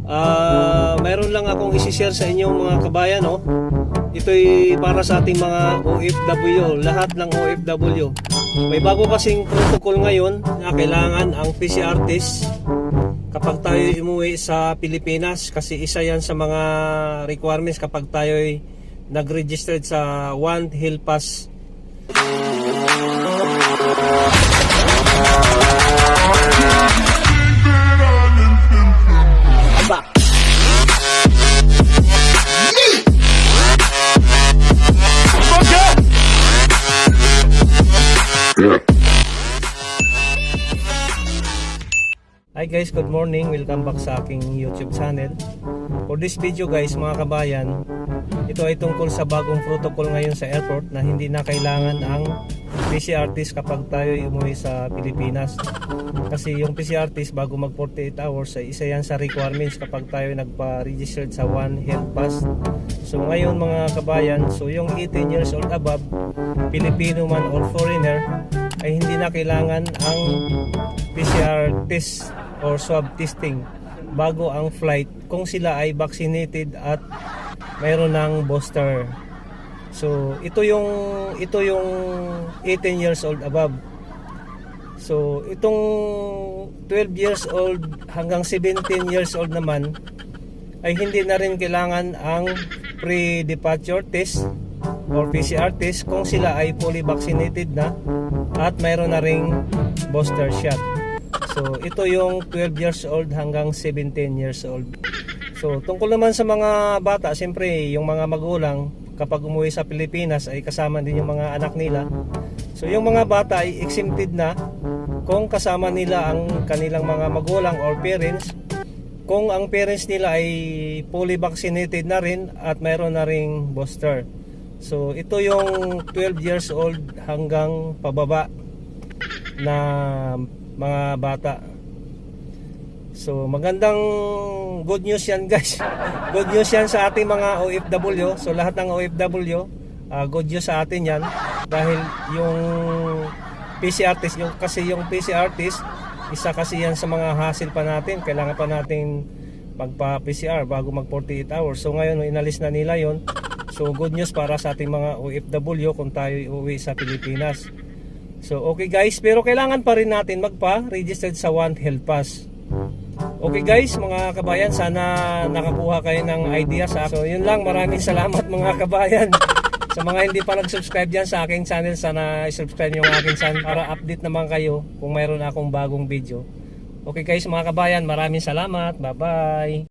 Mayroon lang akong isi-share sa inyo mga kabayan, no? Ito'y para sa ating mga OFW, lahat ng OFW. May bago kasing protocol ngayon na kailangan ang PCR test kapag tayo umuwi sa Pilipinas, kasi isa yan sa mga requirements kapag tayo'y nag-registered sa One Health Pass. Hi guys, good morning. Welcome back sa aking YouTube channel. For this video guys, mga kabayan, ito ay tungkol sa bagong protocol ngayon sa airport na hindi na kailangan ang PCR test kapag tayo umuwi sa Pilipinas. Kasi yung PCR test bago mag 48 hours ay isa yan sa requirements kapag tayo nagpa-registered sa One Health Pass. So ngayon mga kabayan, so yung 18 years old above, Filipino man or foreigner, ay hindi na kailangan ang PCR test or swab testing bago ang flight kung sila ay vaccinated at mayroon ng booster. So ito yung 18 years old above. So itong 12 years old hanggang 17 years old naman ay hindi na rin kailangan ang pre-departure test or PCR test kung sila ay fully vaccinated na at mayroon na ring booster shot. So ito yung 12 years old hanggang 17 years old. So tungkol naman sa mga bata, siyempre yung mga magulang kapag umuwi sa Pilipinas ay kasama din yung mga anak nila. So yung mga bata ay exempted na kung kasama nila ang kanilang mga magulang or parents, kung ang parents nila ay fully vaccinated na rin at mayroon na ring booster. So ito yung 12 years old hanggang pababa na mga bata. So magandang good news yan guys. Good news yan sa ating mga OFW. So lahat ng OFW, good news sa atin yan. Dahil yung PCR test, kasi yung PCR test, isa kasi yan sa mga hassle pa natin. Kailangan pa natin magpa-PCR bago mag 48 hours. So ngayon inalis na nila yon. So good news para sa ating mga OFW kung tayo uuwi sa Pilipinas. So okay guys, pero kailangan pa rin natin magpa-registered sa One Health Pass. Okay guys, mga kabayan, sana nakakuha kayo ng idea sa akin. So yun lang, maraming salamat mga kabayan. Sa mga hindi pa nag-subscribe dyan sa aking channel, sana i-subscribe nyo ang aking channel para update naman kayo kung mayroon akong bagong video. Okay guys mga kabayan, maraming salamat. Bye bye.